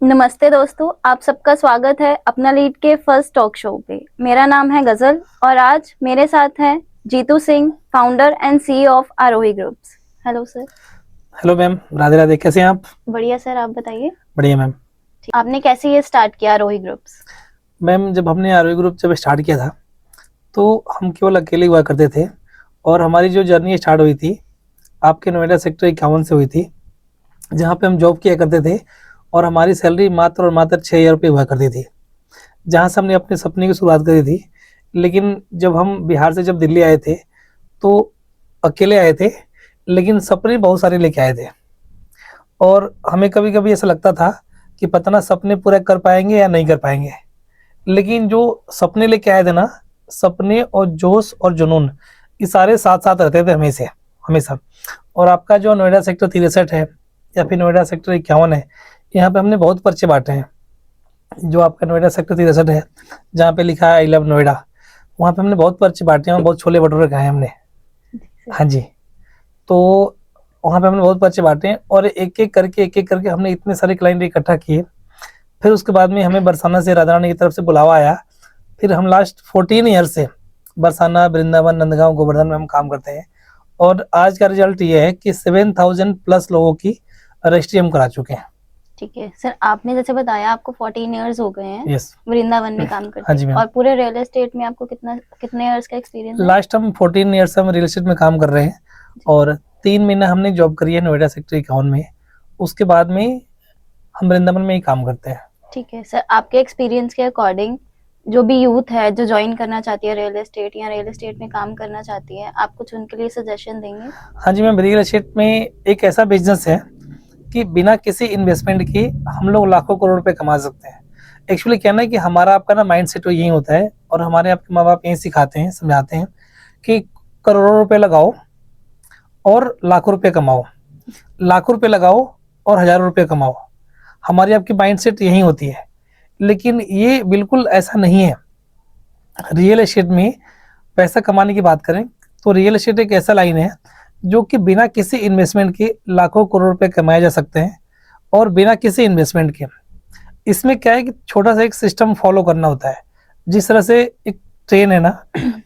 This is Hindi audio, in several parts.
नमस्ते दोस्तों, आप सबका स्वागत है अपना लीड के फर्स्ट टॉक शो पे। मेरा नाम है गजल और आज मेरे साथ हैं Jeetu Singh, founder and CEO of Aarohi groups. Hello sir. Hello ma'am, Radhe Radhe. कैसे हैं आप? बढ़िया सर, आप बताइए। बढ़िया मैम। आपने कैसे ये स्टार्ट किया आरोही ग्रुप्स? मैम, जब हमने आरोग्य ग्रुप जब स्टार्ट किया था तो हम केवल अकेले हुआ करते थे और हमारी जो जर्नी स्टार्ट हुई थी आपके नोएडा सेक्टर 51 से हुई थी, जहाँ पे हम जॉब किया करते थे और हमारी सैलरी मात्र और मात्र 6,000 रुपये हुआ करती थी, जहाँ से हमने अपने सपने की शुरुआत करी थी। लेकिन जब हम बिहार से जब दिल्ली आए थे तो अकेले आए थे, लेकिन सपने बहुत सारे लेके आए थे और हमें कभी कभी ऐसा लगता था कि पता ना सपने पूरे कर पाएंगे या नहीं कर पाएंगे। लेकिन जो सपने लेके आए थे ना, सपने और जोश और जुनून, ये सारे साथ साथ रहते थे हमेशा हमेशा। और आपका जो नोएडा सेक्टर 63 है या फिर नोएडा सेक्टर 51 है, यहाँ पे हमने बहुत पर्चे बांटे हैं। जो आपका नोएडा सेक्टर 63 है, जहाँ पे लिखा है आई लव नोएडा, वहाँ पे हमने बहुत पर्चे बांटे हैं और बहुत छोले भटूरे खाए हमने। हाँ जी। तो वहाँ पे हमने बहुत पर्चे बांटे हैं और एक एक करके हमने इतने सारे क्लाइंट इकट्ठा किए। फिर उसके बाद में हमें बरसाना से राधा रानी की तरफ से बुलावा आया। फिर हम लास्ट 14 ईयर से बरसाना, वृंदावन, नंदगांव, गोवर्धन में हम काम करते हैं और आज का रिजल्ट ये है कि 7,000 प्लस लोगों की रजिस्ट्री हम करा चुके हैं। ठीक है सर, आपने जैसे बताया आपको 14 इयर्स हो गए हैं यस। वृंदावन में काम हाँ करते जी हैं, मैम। और पूरे रियल एस्टेट में आपको कितने इयर्स का एक्सपीरियंस है? लास्ट हम 14 ईयर से हम रियल एस्टेट में काम कर रहे हैं और 3 महीना हमने जॉब करी है नोएडा सेक्टर 51 में। उसके बाद में हम वृंदावन में ही काम करते हैं। ठीक है सर, आपके एक्सपीरियंस के अकॉर्डिंग जो भी यूथ है जो ज्वाइन करना चाहती है रियल एस्टेट या रियल एस्टेट में काम करना चाहती है, आप कुछ उनके लिए सजेशन देंगे? हाँ जी मैम, रियल एस्टेट में एक ऐसा बिजनेस है कि बिना किसी इन्वेस्टमेंट के हम लोग लाखों करोड़ रुपए कमा सकते हैं। एक्चुअली क्या ना कि हमारा आपका ना माइंड सेट यही होता है और हमारे आपके माँ बाप यही सिखाते हैं, समझाते हैं कि करोड़ों रुपए लगाओ और लाखों रुपए कमाओ, लाखों रुपए लगाओ और हजारों रुपए कमाओ। हमारी आपकी माइंड सेट यही होती है, लेकिन ये बिल्कुल ऐसा नहीं है। रियल एस्टेट में पैसा कमाने की बात करें तो रियल एस्टेट एक ऐसा लाइन है जो कि बिना किसी इन्वेस्टमेंट के लाखों करोड़ रुपए कमाए जा सकते हैं और बिना किसी इन्वेस्टमेंट के। इसमें क्या है कि छोटा सा एक सिस्टम फॉलो करना होता है। जिस तरह से एक ट्रेन है ना,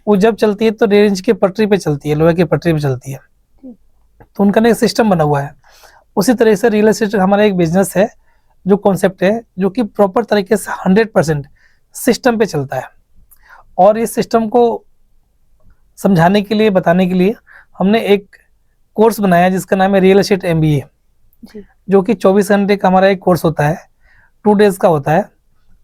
वो जब चलती है तो रेंज की पटरी पे चलती है, लोहे की पटरी पे चलती है, तो उनका ना एक सिस्टम बना हुआ है। उसी तरह से रियल एस्टेट हमारा एक बिजनेस है, जो कॉन्सेप्ट है जो कि प्रॉपर तरीके से 100% सिस्टम पे चलता है। और इस सिस्टम को समझाने के लिए, बताने के लिए हमने एक कोर्स बनाया जिसका नाम है रियल एस्टेट MBA, जो कि 24 घंटे का हमारा एक कोर्स होता है, 2 डेज का होता है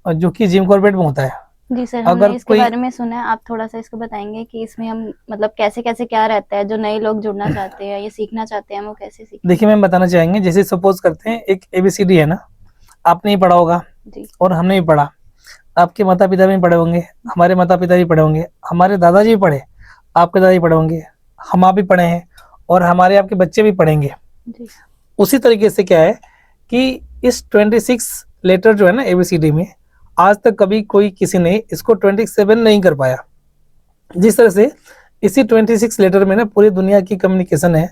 और जो कि जिम कॉर्बेट में होता है। जी सर, हमने इसके बारे में सुना है, आप थोड़ा सा इसको बताएंगे कि इसमें हम मतलब कैसे कैसे क्या रहता है, जो नए लोग जुड़ना चाहते हैं या सीखना चाहते हैं वो कैसे सीखें? देखिए मैम, बताना चाहेंगे, जैसे सपोज करते हैं एक ABCD है ना, आपने ही पढ़ा होगा जी। और हमने भी पढ़ा, आपके माता पिता भी पढ़े होंगे, हमारे माता पिता भी पढ़े होंगे, हमारे दादाजी भी पढ़े, आपके दादाजी पढ़े होंगे, हम आप भी पढ़े हैं और हमारे आपके बच्चे भी पढ़ेंगे। जी। उसी तरीके से क्या है कि इस 26 लेटर जो है ना ABCD में, आज तक कभी कोई किसी ने इसको 27 नहीं कर पाया। जिस तरह से इसी 26 लेटर में ना पूरी दुनिया की कम्युनिकेशन है,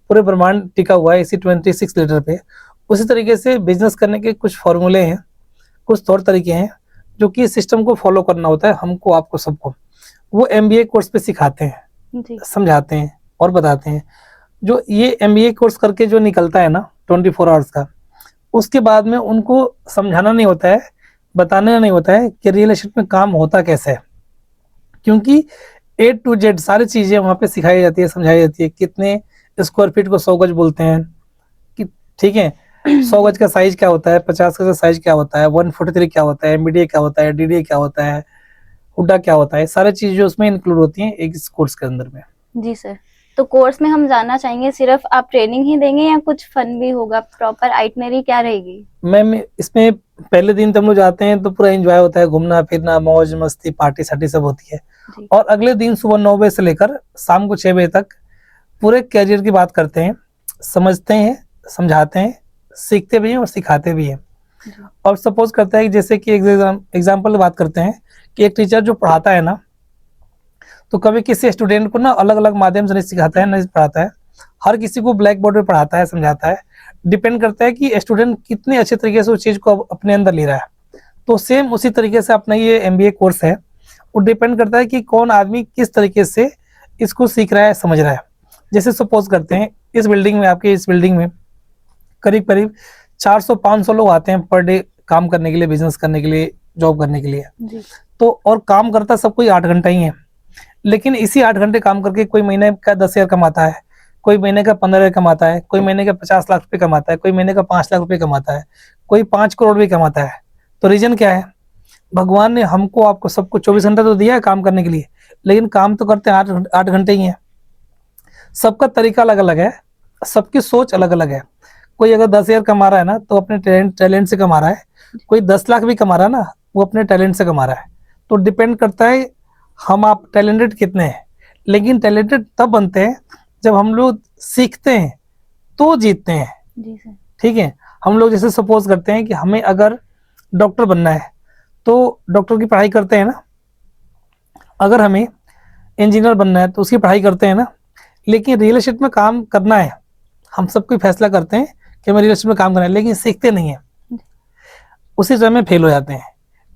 पूरे ब्रह्मांड टिका हुआ है इसी 26 लेटर पे। उसी तरीके से बिजनेस करने के कुछ फॉर्मूले हैं, कुछ तौर तरीके हैं जो कि सिस्टम को फॉलो करना होता है हमको, आपको, सबको। वो MBA कोर्स पे सिखाते हैं, समझाते हैं और बताते हैं। जो ये MBA कोर्स करके जो निकलता है ना 24 आवर्स का, उसके बाद में उनको समझाना नहीं होता है, बताना नहीं होता है कि रियल एस्टेट में काम होता कैसे है, क्योंकि A to Z सारी चीजें वहाँ पे सिखाई जाती है, समझाई जाती है। कितने स्क्वायर फीट को 100 गज बोलते हैं, कि ठीक है 100 गज का साइज क्या होता है, 50 गज का साइज क्या होता है, 143 क्या होता है, MBDA क्या होता है, DDA क्या होता है, हुडा क्या होता है, सारी चीजें उसमें इंक्लूड होती हैं एक इस कोर्स के अंदर में। जी सर, तो कोर्स में हम जानना चाहेंगे सिर्फ आप ट्रेनिंग ही देंगे या कुछ फन भी होगा? प्रॉपर आइटनरी क्या रहेगी? मैम, इसमें पहले दिन तो हम लोग जाते हैं तो पूरा एंजॉय होता है, घूमना फिरना, मौज मस्ती, पार्टी सार्टी सब होती है। और अगले दिन सुबह 9 बजे से लेकर शाम को 6 बजे तक पूरे कैरियर की बात करते हैं, समझते हैं, समझाते हैं, सीखते भी हैं और सिखाते भी हैं। और सपोज करते हैं कि जैसे कि एग्जाम्पल बात करते हैं कि एक टीचर जो पढ़ाता है ना, तो कभी किसी स्टूडेंट को ना अलग अलग माध्यम से नहीं सिखाता है, नहीं पढ़ाता है, हर किसी को ब्लैक बोर्ड पे पढ़ाता है, समझाता है। डिपेंड करता है कि स्टूडेंट कितने अच्छे तरीके से उस चीज़ को अपने अंदर ले रहा है। तो सेम उसी तरीके से अपना ये MBA कोर्स है, वो डिपेंड करता है कि कौन आदमी किस तरीके से इसको सीख रहा है, समझ रहा है। जैसे सपोज करते हैं इस बिल्डिंग में, आपके इस बिल्डिंग में करीब करीब 400-500 लोग आते हैं पर डे काम करने के लिए, बिजनेस करने के लिए, जॉब करने के लिए। जी। तो और काम करता सब कोई 8 घंटा ही है, लेकिन इसी 8 घंटे काम करके कोई महीने का 10,000 कमाता है, कोई महीने का 15,000 कमाता है, कोई महीने का 50 लाख रुपए कमाता है, कोई महीने का 5 लाख रुपए कमाता है, कोई 5 करोड़ भी कमाता है। तो रीजन क्या है? भगवान ने हमको आपको सबको 24 घंटा तो दिया है काम करने के लिए, लेकिन काम तो करते हैं 8 घंटे ही हैं। सबका तरीका अलग अलग है, सबकी सोच अलग अलग है। कोई अगर 10,000 कमा रहा है ना तो अपने टैलेंट से कमा रहा है, कोई 10 लाख भी कमा रहा है ना वो अपने टैलेंट से कमा रहा है। तो डिपेंड करता है हम आप टैलेंटेड कितने हैं। लेकिन टैलेंटेड तब बनते हैं जब हम लोग सीखते हैं तो जीतते हैं। जी सर। ठीक है, हम लोग जैसे सपोज करते हैं कि हमें अगर डॉक्टर बनना है तो डॉक्टर की पढ़ाई करते हैं ना, अगर हमें इंजीनियर बनना है तो उसकी पढ़ाई करते हैं ना। लेकिन रियल एस्टेट में काम करना है, हम सब कोई फैसला करते हैं कि हमें रियल एस्टेट में काम करना है, लेकिन सीखते नहीं है, उसी समय में फेल हो जाते हैं।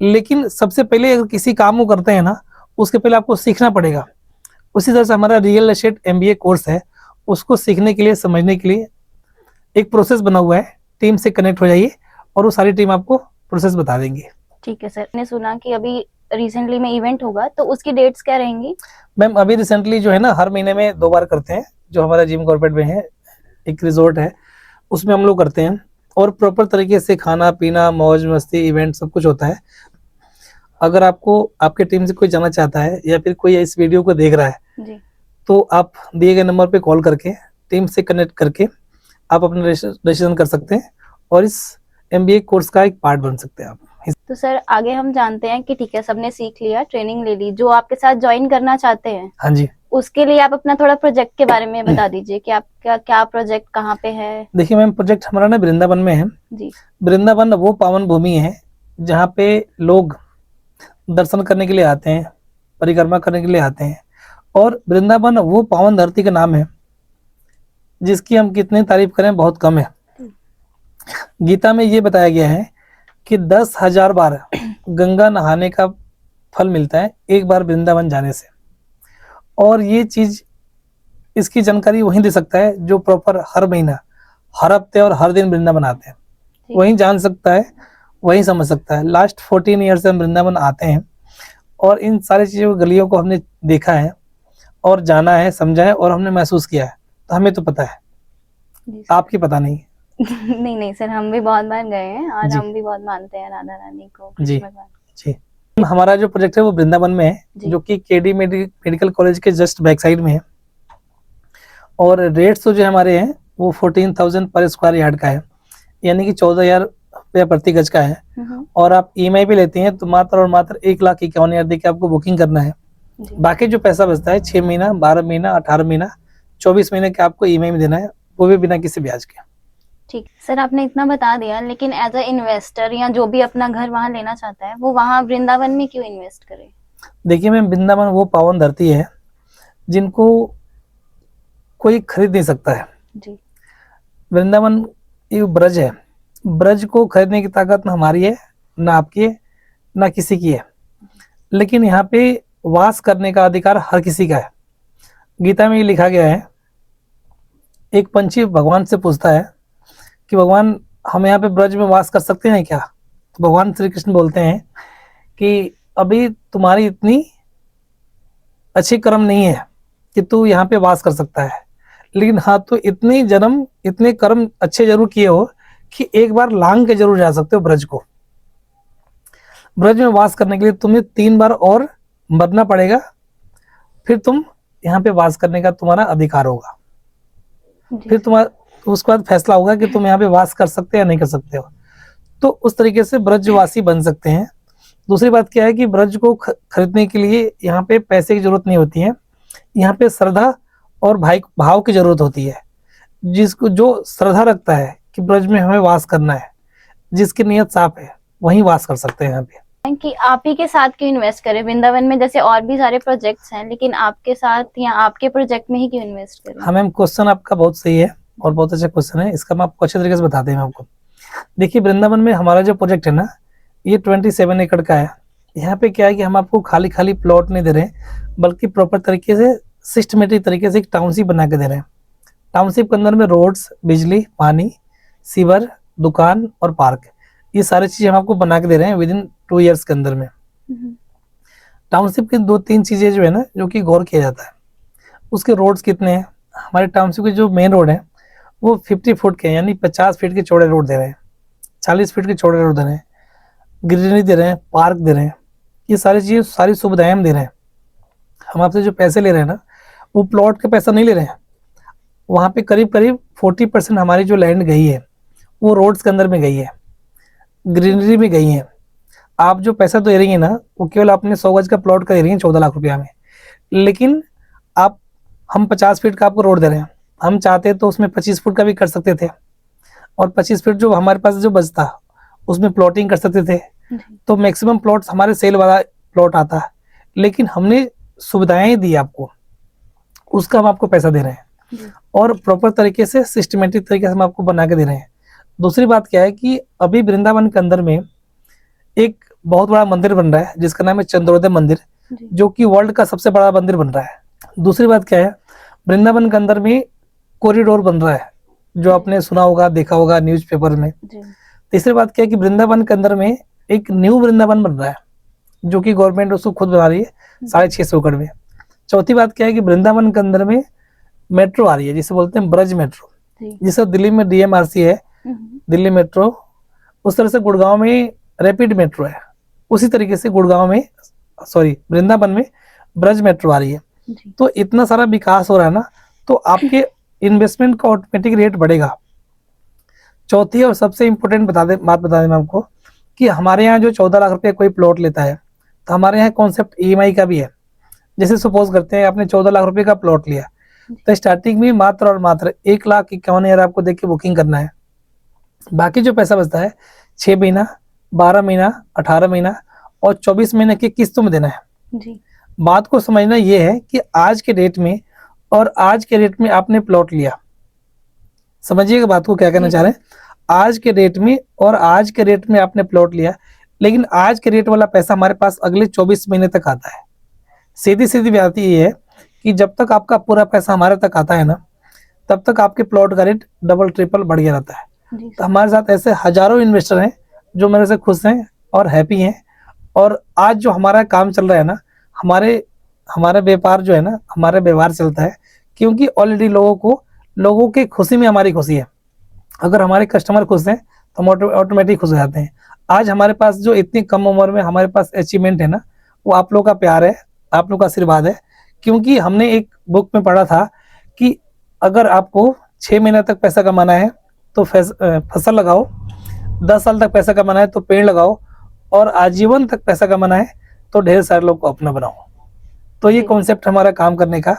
लेकिन सबसे पहले अगर किसी काम को करते हैं ना, उसके पहले आपको सीखना पड़ेगा। उसी तरह से हमारा रियल एस्टेट MBA कोर्स है, उसको सीखने के लिए, समझने के लिए एक प्रोसेस बना हुआ है। टीम से कनेक्ट हो जाइए और वो सारी टीम आपको प्रोसेस बता देंगे। ठीक है सर। मैंने सुना कि अभी रिसेंटली में इवेंट होगा, तो उसकी डेट्स क्या रहेंगी? मैम अभी रिसेंटली जो है ना, हर महीने में 2 बार करते हैं। जो हमारा जिम कॉर्पोरेट में है, एक रिजॉर्ट है, उसमें हम लोग करते हैं और प्रॉपर तरीके से खाना पीना, मौज मस्ती, इवेंट सब कुछ होता है। अगर आपको आपके टीम से कोई जाना चाहता है या फिर कोई इस वीडियो को देख रहा है जी। तो आप दिए गए नंबर पे कॉल करके टीम से कनेक्ट करके आप अपना रजिस्ट्रेशन कर सकते हैं और इस MBA कोर्स का एक पार्ट बन सकते हैं आप। तो सर आगे हम जानते हैं कि ठीक है, सबने सीख लिया, ट्रेनिंग ले ली, जो आपके साथ ज्वाइन करना चाहते हैं हाँ जी, उसके लिए आप अपना थोड़ा प्रोजेक्ट के बारे में बता दीजिए कि आपका क्या प्रोजेक्ट कहाँ पे है? देखिए मैम, प्रोजेक्ट हमारा ना वृंदावन में है। जी। वृंदावन वो पावन भूमि है जहाँ पे लोग दर्शन करने के लिए आते हैं, परिक्रमा करने के लिए आते हैं। और वृंदावन वो पावन धरती का नाम है जिसकी हम कितने तारीफ करें बहुत कम है। गीता में ये बताया गया है कि 10,000 बार गंगा नहाने का फल मिलता है एक बार वृंदावन जाने से। और ये चीज, इसकी जानकारी वही दे सकता है जो प्रॉपर हर महीना, हर हफ्ते और हर दिन वृंदावन आते हैं। वही जान सकता है, वही समझ सकता है। लास्ट 14 ईयर से हम वृंदावन आते हैं और इन सारी चीजों, गलियों को हमने देखा है और जाना है, समझा है और हमने महसूस किया है। तो हमें तो पता है, आपकी पता नहीं। नहीं नहीं सर, हम भी बहुत बार गए हैं और जी। हम भी बहुत मानते हैं राधा रानी को, जी। कृष्ण भगवान। जी, हमारा जो प्रोजेक्ट है वो वृंदावन में है, जी। जो कि KD मेडिकल कॉलेज के जस्ट बैक साइड में है। और रेट्स तो जो हमारे हैं वो 14,000 पर स्क्वायर यार्ड का है, यानी कि 14,000 रुपया प्रति गज का है। और आप EMI पे लेते हैं तो मात्र और मात्र 1,51,000 दे के आपको बुकिंग करना है। जी। बाकी जो पैसा बचता है 6 महीना, 12 महीना, 18 महीना, 24 महीने का आपको EMI में देना है, वो भी बिना किसी ब्याज के। ठीक सर, आपने इतना बता दिया, लेकिन एज अ इन्वेस्टर या जो भी अपना घर वहां लेना चाहता है वो वहां वृंदावन में क्यों इन्वेस्ट करे? देखिए मैम, वृंदावन वो पावन धरती है जिनको कोई खरीद नहीं सकता है। जी। वृंदावन एक ब्रज है, ब्रज को खरीदने की ताकत ना हमारी है, ना आपकी है, ना किसी की है। लेकिन यहाँ पे वास करने का अधिकार हर किसी का है। गीता में ये लिखा गया है, एक पंछी भगवान से पूछता है कि भगवान, हम यहाँ पे ब्रज में वास कर सकते हैं क्या? तो भगवान श्री कृष्ण बोलते हैं कि अभी तुम्हारी इतनी अच्छी कर्म नहीं है कि तू यहाँ पे वास कर सकता है, लेकिन हाँ, तो इतने जन्म, इतने कर्म अच्छे जरूर किए हो कि एक बार लांग के जरूर जा सकते हो ब्रज को। ब्रज में वास करने के लिए तुम्हें 3 बार और मरना पड़ेगा, फिर तुम यहाँ पे वास करने का तुम्हारा अधिकार होगा। फिर तुम्हारा उसके बाद फैसला होगा कि तुम यहाँ पे वास कर सकते हैं या नहीं कर सकते हो। तो उस तरीके से ब्रजवासी बन सकते हैं। दूसरी बात क्या है कि ब्रज को खरीदने के लिए यहाँ पे पैसे की जरूरत नहीं होती है, यहाँ पे श्रद्धा और भाव की जरूरत होती है। जिसको जो श्रद्धा रखता है कि ब्रज में हमें वास करना है, जिसकी नियत साफ है, वही वास कर सकते हैं यहाँ पे। कि आप ही के साथ क्यों इन्वेस्ट करें वृंदावन में? जैसे और भी सारे प्रोजेक्ट्स हैं, लेकिन आपके साथ या आपके प्रोजेक्ट में ही क्यों इन्वेस्ट करें? हाँ मैम, क्वेश्चन आपका बहुत सही है। और बहुत अच्छा क्वेश्चन है, इसका मैं आपको अच्छे तरीके से बताते हैं मैं आपको। देखिए वृंदावन में हमारा जो प्रोजेक्ट है ना, ये 27 एकड़ का है। यहाँ पे क्या है कि हम आपको खाली खाली प्लॉट नहीं दे रहे हैं, बल्कि प्रॉपर तरीके से सिस्टमेटिक तरीके से एक टाउनशिप बना के दे रहे हैं। टाउनशिप के अंदर में रोड्स, बिजली, पानी, सीवर, दुकान और पार्क, ये सारी चीजें हम आपको बना के दे रहे हैं विद इन 2 ईयर्स के अंदर में। टाउनशिप की 2-3 चीजें जो है ना, जो कि गौर किया जाता है, उसके रोड्स कितने हैं। हमारे टाउनशिप के जो मेन रोड है वो 50 फुट के हैं, यानी 50 फीट के चौड़े रोड दे रहे हैं, 40 फीट के चौड़े रोड दे रहे हैं, ग्रीनरी दे रहे हैं, पार्क दे रहे हैं। ये सारी चीजें, सारी सुविधाएं हम दे रहे हैं। हम आपसे जो पैसे ले रहे हैं ना, वो प्लॉट का पैसा नहीं ले रहे हैं। वहाँ पे करीब करीब 40% हमारी जो लैंड गई है वो रोड्स के अंदर में गई है, ग्रीनरी में गई है। आप जो पैसा दे रही है ना, वो केवल अपने 100 गज का प्लॉट का दे रही है 14 लाख रुपया में। लेकिन आप, हम 50 फीट का आपको रोड दे रहे हैं, हम चाहते तो उसमें 25 फुट का भी कर सकते थे, और 25 फीट जो हमारे पास जो बचता उसमें प्लॉटिंग कर सकते थे। तो मैक्सिमम प्लॉट्स हमारे सेल वाला प्लॉट आता है, लेकिन हमने सुविधाएं दी आपको, उसका हम आपको पैसा दे रहे हैं, और प्रॉपर तरीके से सिस्टमेटिक तरीके से हम आपको बना के दे रहे हैं। दूसरी बात क्या है कि अभी वृंदावन के अंदर में एक बहुत बड़ा मंदिर बन रहा है जिसका नाम है चंद्रोदय मंदिर, जो कि वर्ल्ड का सबसे बड़ा मंदिर बन रहा है। दूसरी बात क्या है, वृंदावन के अंदर में कॉरिडोर बन रहा है, जो आपने सुना होगा, देखा होगा न्यूज़पेपर में। तीसरी बात क्या है कि वृंदावन के अंदर में एक न्यू वृंदावन बन रहा है, जो कि गवर्नमेंट उसको खुद बना रही है 650 एकड़ में। चौथी बात क्या है कि वृंदावन के अंदर में मेट्रो आ रही है, जिसे बोलते हैं ब्रज मेट्रो। जैसे दिल्ली में DMRC है, दिल्ली मेट्रो, उस तरह से गुड़गांव में रैपिड मेट्रो है, उसी तरीके से गुड़गांव में, सॉरी वृंदावन में ब्रज मेट्रो आ रही है। तो इतना सारा विकास हो रहा है ना, तो आपके इन्वेस्टमेंट का ऑटोमेटिक रेट बढ़ेगा। चौथी और सबसे इम्पोर्टेंट बात बता दें मैं आपको, कि हमारे यहाँ जो 14 लाख रुपये कोई प्लॉट लेता है, तो हमारे यहाँ कॉन्सेप्ट EMI का भी है। जैसे सपोज करते हैं आपने 14 लाख रुपए का प्लॉट लिया, तो स्टार्टिंग में मात्र और मात्र 1,51,000 आपको देख के बुकिंग करना है। बाकी जो पैसा बचता है 6 महीना, 12 महीना, 18 महीना और 24 महीने की किस्तों में देना है। जी। बात को समझना ये है कि आज के डेट में और आज के रेट में आपने प्लॉट लिया, समझिएगा बात को क्या कहना चाह रहे हैं। आज के रेट में और आज के रेट में आपने प्लॉट लिया, लेकिन आज के रेट वाला पैसा हमारे पास अगले 24 महीने तक आता है। सीधी सीधी बात ये है कि जब तक आपका पूरा पैसा हमारे तक आता है ना, तब तक आपके प्लॉट का रेट डबल ट्रिपल बढ़ गया रहता है। तो हमारे साथ ऐसे हजारों इन्वेस्टर हैं जो मेरे से खुश हैं और हैप्पी हैं। और आज जो हमारा काम चल रहा है ना, हमारे व्यापार जो है ना, हमारा व्यवहार चलता है, क्योंकि ऑलरेडी लोगों की खुशी में हमारी खुशी है। अगर हमारे कस्टमर खुश हैं तो हम ऑटोमेटिक खुश हो जाते हैं। आज हमारे पास जो इतनी कम उम्र में हमारे पास अचीवमेंट है ना, वो आप लोग का प्यार है, आप लोग का आशीर्वाद है। क्योंकि हमने एक बुक में पढ़ा था कि अगर आपको 6 महीने तक पैसा कमाना है तो फसल लगाओ, 10 साल तक पैसा कमाना है तो पेड़ लगाओ, और आजीवन तक पैसा कमाना है तो ढेर सारे लोग को अपना बनाओ। तो ये कॉन्सेप्ट हमारा काम करने का।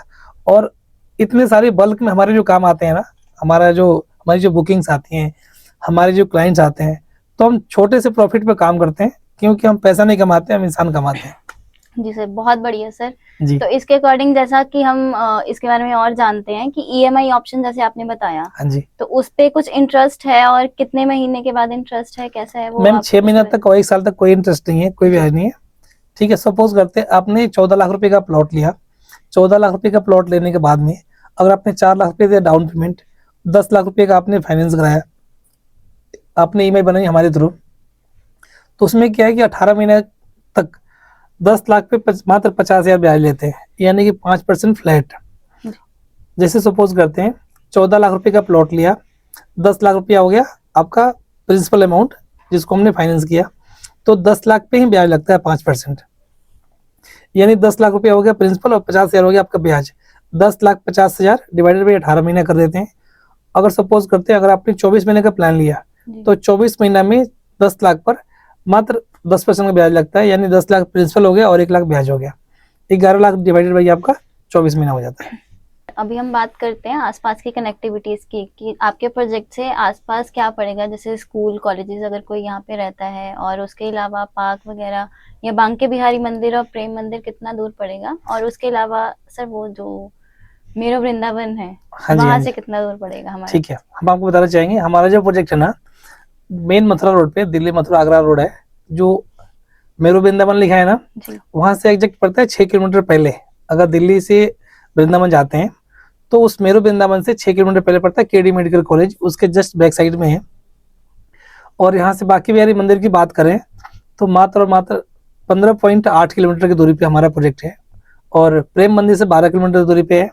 और इतने सारे बल्क में हमारे जो काम आते हैं ना, हमारी जो बुकिंग्स आती हैं, हमारे जो क्लाइंट्स आते हैं, तो हम छोटे से प्रॉफिट पे काम करते हैं, क्योंकि हम पैसा नहीं कमाते, हम इंसान कमाते हैं। जी सर, बहुत बढ़िया सर जी। तो इसके अकॉर्डिंग, जैसा कि हम इसके बारे में और जानते हैं कि EMI ऑप्शन जैसे आपने बताया, हाँ जी, तो उस पे कुछ इंटरेस्ट है और कितने महीने के बाद इंटरेस्ट है, कैसा है वो? मैम 6 महीने तक और 1 साल तक कोई इंटरेस्ट नहीं है, कोई ब्याज नहीं है। ठीक है, सपोज करते हैं आपने 14 लाख रुपए का प्लॉट लिया। 14 लाख रुपए का प्लॉट लेने के बाद में अगर आपने 4 लाख रुपए दिया डाउन पेमेंट, 10 लाख रुपए का आपने फाइनेंस कराया, आपने EMI बनाई हमारे थ्रू, तो उसमें क्या है कि 18 महीने तक 10 लाख पे मात्र 50,000 ब्याज लेते हैं, यानी कि 5% फ्लैट। जैसे सपोज करते हैं 14 लाख रुपए का प्लॉट लिया, 10 लाख रुपया हो गया आपका प्रिंसिपल अमाउंट जिसको हमने फाइनेंस किया, तो 10 लाख पे ही ब्याज लगता है 5%, यानी 10 लाख रुपया हो गया प्रिंसिपल और 50,000 हो गया आपका ब्याज। 10,50,000 डिवाइडेड बाई 18 महीने कर देते हैं। अगर सपोज करते हैं अगर आपने 24 महीने का प्लान लिया, तो 24 महीना में 10 लाख पर मात्र 10% का ब्याज लगता है, यानी 10 लाख प्रिंसिपल हो गया और 1 लाख ब्याज हो गया। 11 लाख डिवाइडेड बाई आपका 24 महीना हो जाता है। अभी हम बात करते हैं आसपास की कनेक्टिविटीज की, कि आपके प्रोजेक्ट से आसपास क्या पड़ेगा, जैसे स्कूल, कॉलेजेस अगर कोई यहाँ पे रहता है, और उसके अलावा पार्क वगैरह या बांके बिहारी मंदिर और प्रेम मंदिर कितना दूर पड़ेगा, और उसके अलावा सर वो जो मेरो वृंदावन है, हाँ जी, हाँ वहां जी। से कितना दूर पड़ेगा हमारा? ठीक है, हम आपको बताना चाहेंगे हमारा जो प्रोजेक्ट है ना, मेन मथुरा रोड पे, दिल्ली मथुरा आगरा रोड है, जो मेरो वृंदावन लिखा है ना, जी। वहां से एग्जैक्ट पड़ता है 6 किलोमीटर पहले। अगर दिल्ली से वृंदावन जाते हैं तो उस मेरो वृंदावन से 6 किलोमीटर पहले पड़ता है केडी मेडिकल कॉलेज, उसके जस्ट बैक साइड में है। और यहाँ से बांके बिहारी मंदिर की बात करें तो मात्र और मात्र 15.8 किलोमीटर की दूरी पे हमारा प्रोजेक्ट है, और प्रेम मंदिर से 12 किलोमीटर की दूरी पे है।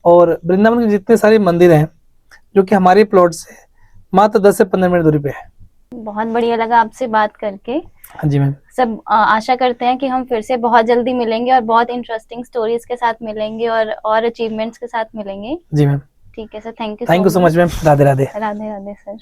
और वृंदावन के जितने सारे मंदिर हैं जो कि हमारे प्लॉट से मात्र 10 से 15 मिनट दूरी पे है। बहुत बढ़िया लगा आपसे बात करके। हाँ जी मैम। सब आशा करते हैं कि हम फिर से बहुत जल्दी मिलेंगे और बहुत इंटरेस्टिंग स्टोरीज के साथ मिलेंगे और अचीवमेंट्स के साथ मिलेंगे। जी मैम। ठीक है sir, thank you so much ma'am. Radhe Radhe. Radhe Radhe sir.